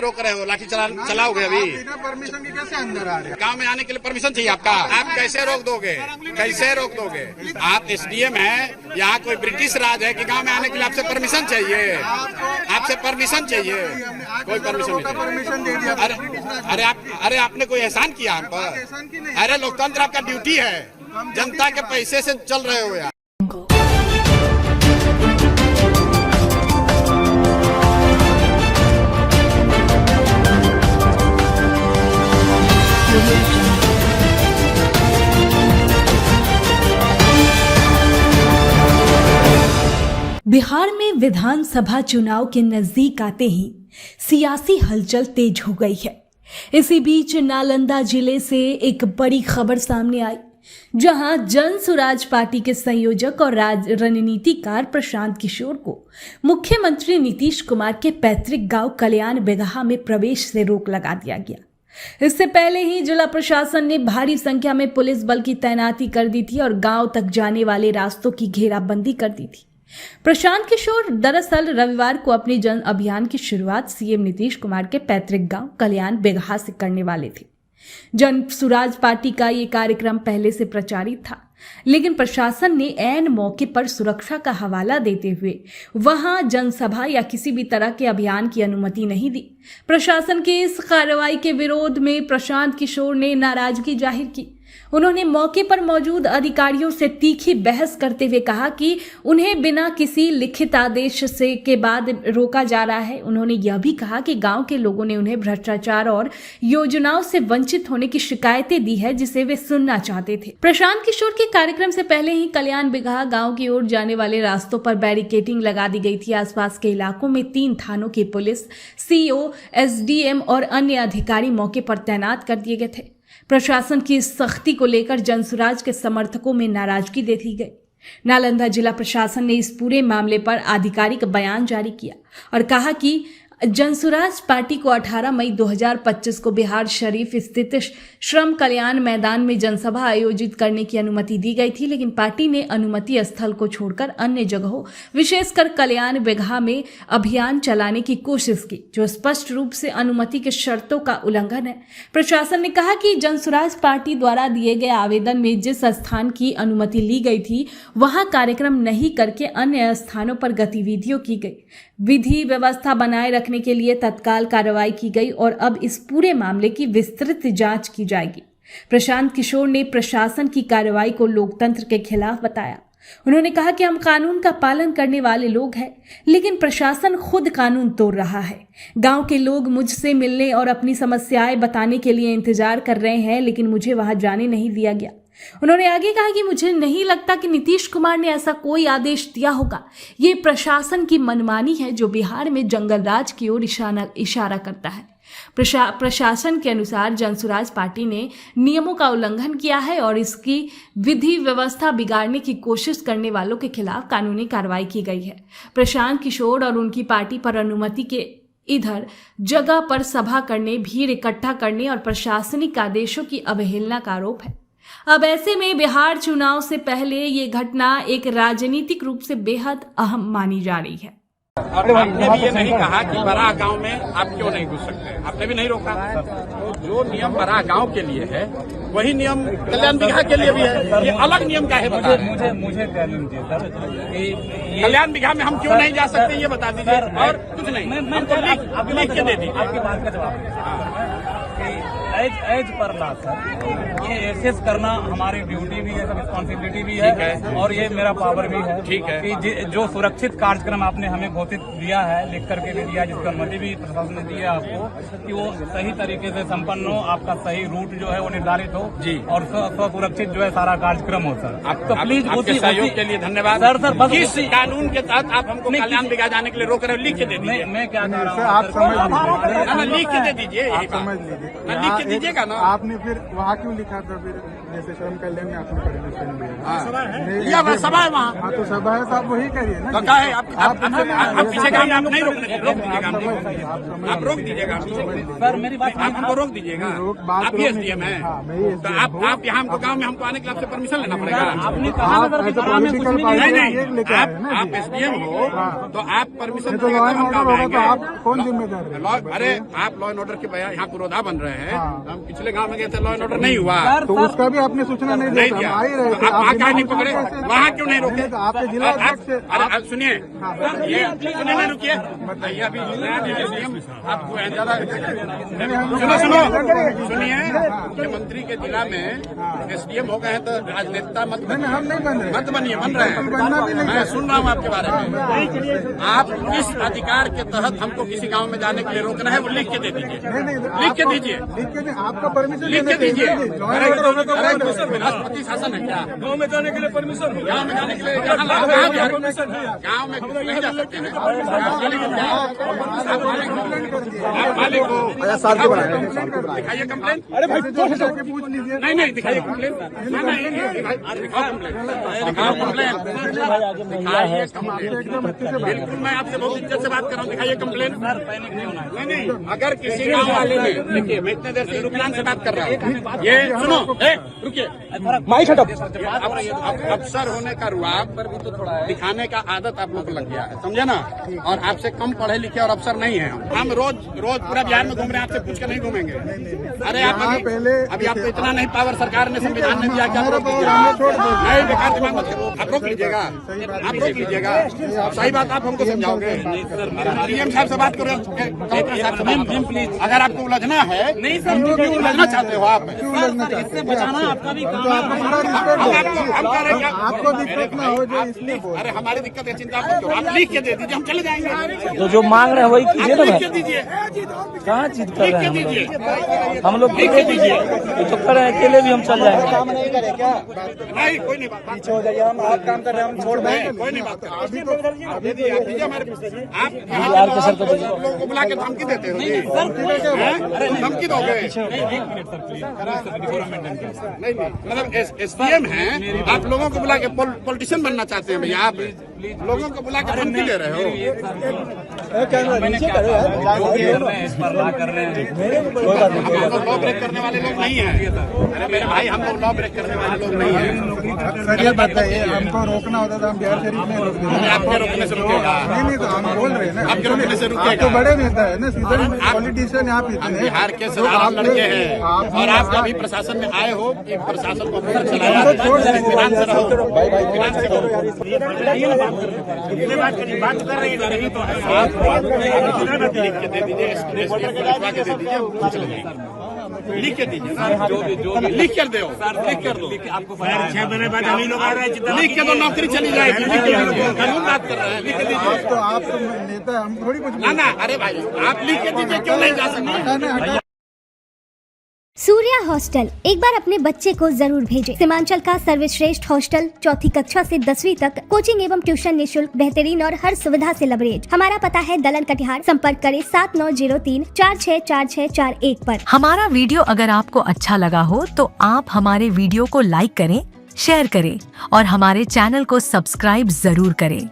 रोक रहे हो? लाठी चलाओगे अभी? बिना परमिशन के कैसे अंदर आ रहे हैं? गांव में आने के लिए परमिशन चाहिए आपका? आप कैसे रोक दोगे? कैसे रोक दोगे? आप एसडीएम हैं, यहाँ कोई ब्रिटिश राज है कि गांव में आने के लिए आपसे परमिशन चाहिए? आपसे परमिशन चाहिए? कोई परमिशन नहीं चाहिए। परमिशन दे दिया। अरे आपने कोई एहसान किया हम पर? अरे लोकतंत्र आपका ड्यूटी है, जनता के पैसे से चल रहे हो यार। बिहार में विधानसभा चुनाव के नजदीक आते ही सियासी हलचल तेज हो गई है। इसी बीच नालंदा जिले से एक बड़ी खबर सामने आई, जहां जन सुराज पार्टी के संयोजक और रणनीतिकार प्रशांत किशोर को मुख्यमंत्री नीतीश कुमार के पैतृक गांव कल्याण बिगहा में प्रवेश से रोक लगा दिया गया। इससे पहले ही जिला प्रशासन ने भारी संख्या में पुलिस बल की तैनाती कर दी थी और गांव तक जाने वाले रास्तों की घेराबंदी कर दी थी। प्रशांत किशोर दरअसल रविवार को अपने जन अभियान की शुरुआत सीएम नीतीश कुमार के पैतृक गांव कल्याण बिगहा से करने वाले थे। जन सुराज पार्टी का ये कार्यक्रम पहले से प्रचारित था, लेकिन प्रशासन ने ऐन मौके पर सुरक्षा का हवाला देते हुए वहां जनसभा या किसी भी तरह के अभियान की अनुमति नहीं दी। प्रशासन के इस कार्रवाई के विरोध में प्रशांत किशोर ने नाराजगी जाहिर की। उन्होंने मौके पर मौजूद अधिकारियों से तीखी बहस करते हुए कहा कि उन्हें बिना किसी लिखित आदेश से के बाद रोका जा रहा है। उन्होंने यह भी कहा कि गांव के लोगों ने उन्हें भ्रष्टाचार और योजनाओं से वंचित होने की शिकायतें दी है, जिसे वे सुनना चाहते थे। प्रशांत किशोर के कार्यक्रम से पहले ही कल्याण बिगहा गांव की ओर जाने वाले रास्तों पर बैरिकेडिंग लगा दी गई थी। आसपास के इलाकों में 3 थानों की पुलिस, सीओ, एसडीएम और अन्य अधिकारी मौके पर तैनात कर दिए गए थे। प्रशासन की इस सख्ती को लेकर जनसुराज के समर्थकों में नाराजगी देखी गई। नालंदा जिला प्रशासन ने इस पूरे मामले पर आधिकारिक बयान जारी किया और कहा कि जनसुराज पार्टी को 18 मई 2025 को बिहार शरीफ स्थित श्रम कल्याण मैदान में जनसभा आयोजित करने की अनुमति दी गई थी, लेकिन पार्टी ने अनुमति स्थल को छोड़कर अन्य जगहों, विशेषकर कल्याण बिगहा में अभियान चलाने की कोशिश की, जो स्पष्ट रूप से अनुमति के शर्तों का उल्लंघन है। प्रशासन ने कहा कि जनसुराज पार्टी द्वारा दिए गए आवेदन में जिस स्थान की अनुमति ली गई थी, वहां कार्यक्रम नहीं करके अन्य स्थानों पर गतिविधियों की गई। विधि व्यवस्था बनाए रखने के लिए तत्काल कार्रवाई की गई और अब इस पूरे मामले की विस्तृत जांच की जाएगी। प्रशांत किशोर ने प्रशासन की कार्रवाई को लोकतंत्र के खिलाफ बताया। उन्होंने कहा कि हम कानून का पालन करने वाले लोग हैं, लेकिन प्रशासन खुद कानून तोड़ रहा है। गांव के लोग मुझसे मिलने और अपनी समस्याएं बताने के लिए इंतजार कर रहे हैं, लेकिन मुझे वहां जाने नहीं दिया गया। उन्होंने आगे कहा कि मुझे नहीं लगता कि नीतीश कुमार ने ऐसा कोई आदेश दिया होगा। ये प्रशासन की मनमानी है जो बिहार में जंगल राज की ओर इशारा करता है। प्रशासन के अनुसार जनसुराज पार्टी ने नियमों का उल्लंघन किया है और इसकी विधि व्यवस्था बिगाड़ने की कोशिश करने वालों के खिलाफ कानूनी कार्रवाई की गई है। प्रशांत किशोर और उनकी पार्टी पर अनुमति के इधर जगह पर सभा करने, भीड़ इकट्ठा करने और प्रशासनिक आदेशों की अवहेलना का आरोप है। अब ऐसे में बिहार चुनाव से पहले ये घटना एक राजनीतिक रूप से बेहद अहम मानी जा रही है। आपने भी ये नहीं कहा कि बड़ा गांव में आप क्यों नहीं घुस सकते, आपने भी नहीं रोका। तो जो नियम बड़ा गांव के लिए है, वही नियम कल्याण बिगहा के लिए भी है। ये अलग नियम का है, मुझे कह लीजिए सर, कल्याण बिगहा में हम क्यों नहीं जा सकते, ये बता दीजिए। और कुछ नहीं, हमको लिख के दे दीजिए। आपकी बात का जवाब एज पर ला सर, ये एसेस करना हमारी ड्यूटी भी है, रिस्पॉन्सिबिलिटी भी है और ये मेरा पावर भी है। ठीक है कि जो सुरक्षित कार्यक्रम आपने हमें घोषित दिया है, लिख करके भी दिया, जिसकी अनुमति भी प्रशासन ने दी है आपको, कि वो सही तरीके से संपन्न हो, आपका सही रूट जो है वो निर्धारित हो जी, और सुरक्षित जो है सारा कार्यक्रम हो सर। तो प्लीज आपके सहयोग के लिए धन्यवाद सर। सर बस किस कानून के तहत आप हमको कल्याण बिगहा जाने के लिए रोक रहे हो, लिख के दे दीजिए। मैं क्या कह रहा हूँ, आप समझ लीजिए, लिख के दे दीजिए, समझ लीजिए। लिख के दीजिएगा ना। आपने फिर वहाँ क्यों लिखा था फिर, जैसे श्रम कल्याण में आपने परमिशन लिया? लिया हुआ सभा है वहाँ। हाँ तो सभा है तो आप वही करिए ना। तो क्या है आप पीछे काम आप नहीं रोक दीजिएगा, आप रोक दीजिएगा सर मेरी बात आप हमको रोक दीजिएगा। आप ही एसडीएम है तो आप यहाँ हमको गाँव में हमको आने के लिए आपसे परमिशन लेना पड़ेगा। आपने कहा ना सर कि थाना में कुछ नहीं नहीं है। नहीं आप एसडीएम हो तो आप परमिशन तो लॉ एंड ऑर्डर होगा तो आप कौन जिम्मेदार है? अरे आप लॉ एंड ऑर्डर के बया यहाँ पुरोधा बन रहे हैं। हम पिछले गांव में गए थे, लॉ एंड ऑर्डर नहीं हुआ तो उसका भी आपने सूचना नहीं नहीं दिया? दिया। आ ही रहे थे। आप वहाँ क्या नहीं पकड़े, वहाँ क्यों नहीं रोके? तो आपके जिला अध्यक्ष से अरे सुनिए ये सुनिए नहीं रुकिए ये अभी आपको ज्यादा सुनो सुनिए मुख्यमंत्री के जिला में एसडीएम हो गए हैं तो राजनेता मत नहीं, हम नहीं बन रहे। मत बनिए, बन रहे बनना भी हैं। नहीं मैं सुन रहा हूँ आपके बारे में। आप किस अधिकार के तहत हमको किसी गांव में जाने के लिए रोकना है वो लिख के दे दीजिए, नहीं लिख के दीजिए, लिख के दे, आपका परमिशन लिख के दीजिए। लॉ एंड ऑर्डर होगा तो राष्ट्रपति शासन है क्या? गाँव में जाने के लिए परमिशन हो। गाँव में जाने के लिए गाँव में नहीं जा सकते हैं। आप मालिक हो, दिखाइए कंप्लेन। अरे भाई जाके पूछ लीजिए। नहीं नहीं दिखाइए कंप्लेन। दिखाओ कंप्लेन, दिखाइए कंप्लेन। बिल्कुल मैं आपसे बहुत इज्जत से बात कर रहा हूँ, दिखाइए कंप्लेन। नहीं नहीं अगर किसी गाँव वाले ने देखिए मैं इतने देर से रुकनान से बात कर रहा हूँ, ये सुनो रुकिए अफसर होने का रुआब पर भी तो थोड़ा दिखाने का आदत आप लोग को लग गया है, समझे ना। और आपसे कम पढ़े लिखे और अफसर नहीं है हम रोज पूरा बिहार में घूम रहे हैं, आपसे पूछ कर नहीं घूमेंगे। अरे आप अभी आपको इतना नहीं पावर सरकार ने संविधान ने दिया क्या? नहीं बेकार दिमाग मत करो, आप रोक लीजिएगा, आप रोक लीजिएगा। सही बात आप हमको समझाओगे। डीएम साहब से बात करो, कलेक्टर साहब से बात करो प्लीज। अगर आपको उलझना है नहीं सर, क्यों उलझना चाहते हो आप? इससे बचाना आपका भी काम आपको दिक्कत ना हो जाए इसलिए बोल। अरे हमारी दिक्कत है, चिंता मत करो, आप लिख के दे दीजिए, हम चले जाएंगे। तो जो मांग रहे हैं वही कीजिए ना लिख भाई। के दीजिए, कहाँ चीज कर लिख रहे के हैं दीजिए, हम लोग लिख के दीजिए। ये तो कर रहे हैं, अकेले भी हम चल जाएंगे। नहीं कोई नहीं बात पीछे हो जाइए, हम आप काम कर रहे हैं, हम छोड़ देंगे, कोई नहीं बात आप दीजिए हमारे। आप लोगों को बुला के धमकी देते हो जी? धमकी दोगे? नहीं मतलब एसडीएम है, आप लोगों को बुला के पॉलिटिशियन बनना चाहते हैं भैया? आप लोगों को बुला के धमकी दे रहे हो? हम लोग लॉ ब्रेक करने वाले लोग नहीं हैं। अरे मेरे भाई हम लोग लॉ ब्रेक करने वाले लोग नहीं हैं। सर ये बताइए, हमको रोकना होता था हम बिहार शरीफ में रोक देते। आपके रोकने से रुकेगा? नहीं तो हम बोल रहे हैं ना, आपके रोकने से रुकेगा? तो बड़े नेता है ना, सीधे पॉलिटिशियन यहाँ पे हम बिहार के साधारण लड़के हैं और आप अभी प्रशासन में आए हो कि प्रशासन को अंदर चलाया, इत्मीनान से रहो, इत्मीनान से रहो। बात कर रही है तो आप लिख के दे दीजिए, लिखवा के दे दीजिए, चले जाएंगे। लिख के दीजिए, जो लिख कर दो, लिख कर दो। आपको 6 महीने बाद हम ही लोग आ रहे हैं, लिख के दो, नौकरी चली जाएगी। लिख के दो, कानून बात कर रहे हैं, लिख के दीजिए। तो आप तो नेता, हम थोड़ी कुछ ना ना अरे भाई आप लिख के दीजिए, क्यों नहीं जा सकते? सूर्या हॉस्टल एक बार अपने बच्चे को जरूर भेजें। सीमांचल का सर्वश्रेष्ठ हॉस्टल 4ठी कक्षा से 10वीं तक कोचिंग एवं ट्यूशन निःशुल्क, बेहतरीन और हर सुविधा से लबरेज। हमारा पता है दलन कटिहार। संपर्क करें 7903464641 पर। हमारा वीडियो अगर आपको अच्छा लगा हो तो आप हमारे वीडियो को लाइक करें, शेयर करें और हमारे चैनल को सब्सक्राइब जरूर करें।